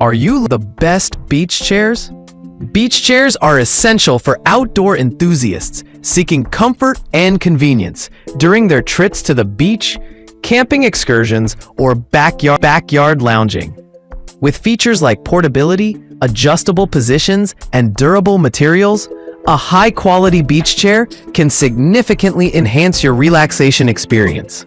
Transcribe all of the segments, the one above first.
Are you the best beach chairs? Beach chairs are essential for outdoor enthusiasts seeking comfort and convenience during their trips to the beach, camping excursions, or backyard lounging. With features like portability, adjustable positions, and durable materials, a high-quality beach chair can significantly enhance your relaxation experience.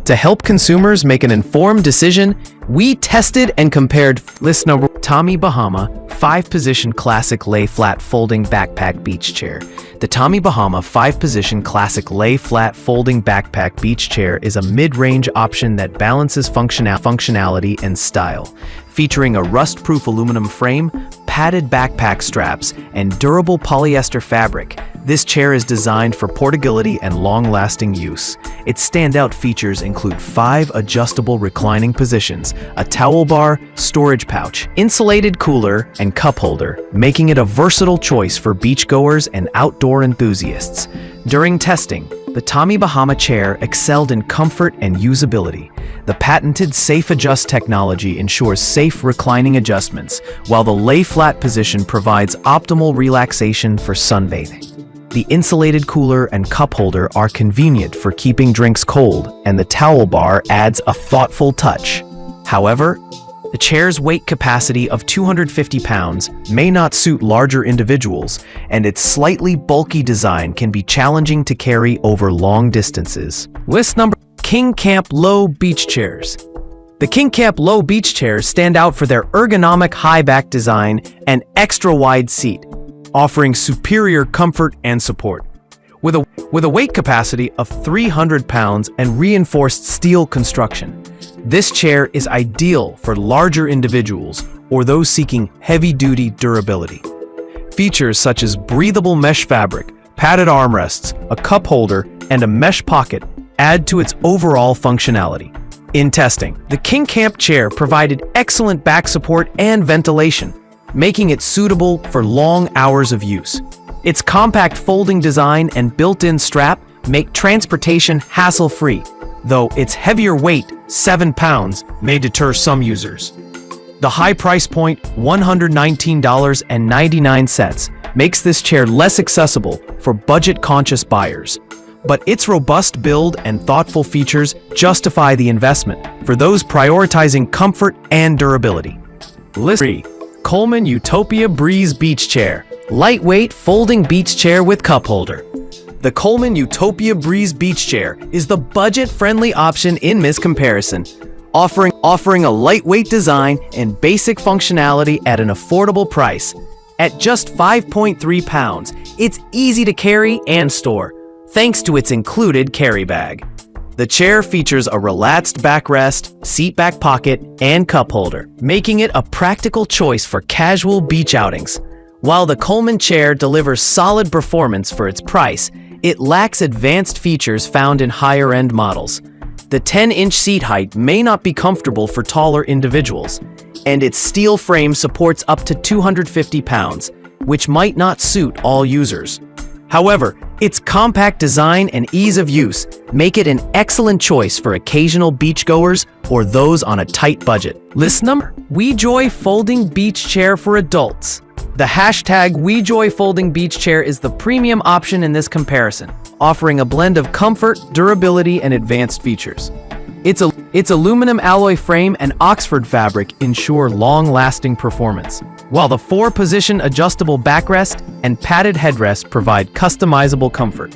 To help consumers make an informed decision, we tested and compared list number Tommy Bahama 5-position classic lay-flat folding backpack beach chair. The Tommy Bahama 5-position classic lay-flat folding backpack beach chair is a mid-range option that balances functionality and style. Featuring a rust-proof aluminum frame, padded backpack straps, and durable polyester fabric, this chair is designed for portability and long-lasting use. Its standout features include 5 adjustable reclining positions, a towel bar, storage pouch, insulated cooler, and cup holder, making it a versatile choice for beachgoers and outdoor enthusiasts. During testing, the Tommy Bahama chair excelled in comfort and usability. The patented Safe Adjust technology ensures safe reclining adjustments, while the lay-flat position provides optimal relaxation for sunbathing. The insulated cooler and cup holder are convenient for keeping drinks cold, and the towel bar adds a thoughtful touch. However, the chair's weight capacity of 250 pounds may not suit larger individuals, and its slightly bulky design can be challenging to carry over long distances. List number KingCamp Low Beach Chairs. The KingCamp Low Beach Chairs stand out for their ergonomic high-back design and extra-wide seat, offering superior comfort and support. With a weight capacity of 300 pounds and reinforced steel construction, this chair is ideal for larger individuals or those seeking heavy-duty durability. Features such as breathable mesh fabric, padded armrests, a cup holder, and a mesh pocket add to its overall functionality. In testing, the KingCamp chair provided excellent back support and ventilation, making it suitable for long hours of use. Its compact folding design and built-in strap make transportation hassle-free, though its heavier weight, 7 pounds, may deter some users. The high price point, $119.99, makes this chair less accessible for budget-conscious buyers. But its robust build and thoughtful features justify the investment for those prioritizing comfort and durability. List 3. Coleman Utopia Breeze Beach Chair. Lightweight folding beach chair with cup holder. The Coleman Utopia Breeze Beach Chair is the budget-friendly option in this comparison, offering a lightweight design and basic functionality at an affordable price. At just 5.3 pounds, it's easy to carry and store, thanks to its included carry bag. The chair features a relaxed backrest, seat back pocket, and cup holder, making it a practical choice for casual beach outings. While the Coleman chair delivers solid performance for its price, it lacks advanced features found in higher-end models. The 10-inch seat height may not be comfortable for taller individuals, and its steel frame supports up to 250 pounds, which might not suit all users. However, its compact design and ease of use make it an excellent choice for occasional beachgoers or those on a tight budget. List number: Wejoy Folding Beach Chair for Adults. The hashtag Wejoy Folding Beach Chair is the premium option in this comparison, offering a blend of comfort, durability, and advanced features. Its aluminum alloy frame and Oxford fabric ensure long-lasting performance, while the 4-position adjustable backrest and padded headrest provide customizable comfort.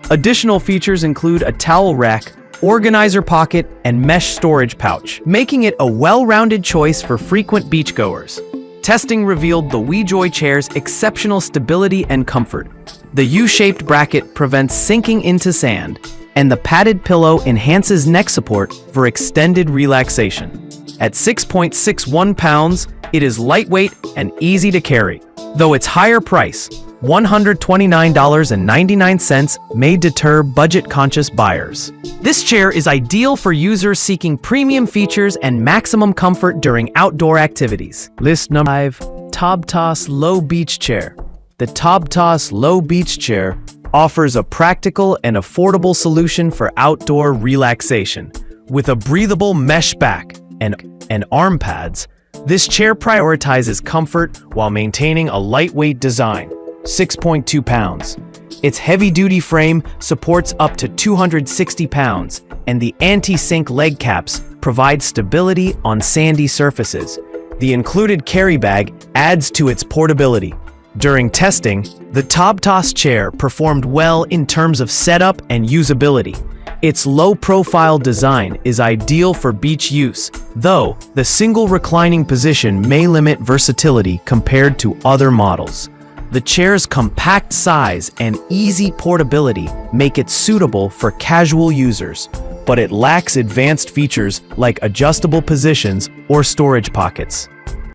Additional features include a towel rack, organizer pocket, and mesh storage pouch, making it a well-rounded choice for frequent beachgoers. Testing revealed the Wejoy chair's exceptional stability and comfort. The U-shaped bracket prevents sinking into sand, and the padded pillow enhances neck support for extended relaxation. At 6.61 pounds, it is lightweight and easy to carry, though its higher price, $129.99, may deter budget-conscious buyers. This chair is ideal for users seeking premium features and maximum comfort during outdoor activities. List number 5. Tobass Low Beach Chair. The Tobass Low Beach Chair offers a practical and affordable solution for outdoor relaxation. With a breathable mesh back and arm pads, This chair prioritizes comfort while maintaining a lightweight design, 6.2 pounds. Its heavy-duty frame supports up to 260 pounds, and the anti-sink leg caps provide stability on sandy surfaces. The included carry bag adds to its portability. During testing, the Tobass chair performed well in terms of setup and usability. Its low-profile design is ideal for beach use, though the single reclining position may limit versatility compared to other models. The chair's compact size and easy portability make it suitable for casual users, but it lacks advanced features like adjustable positions or storage pockets.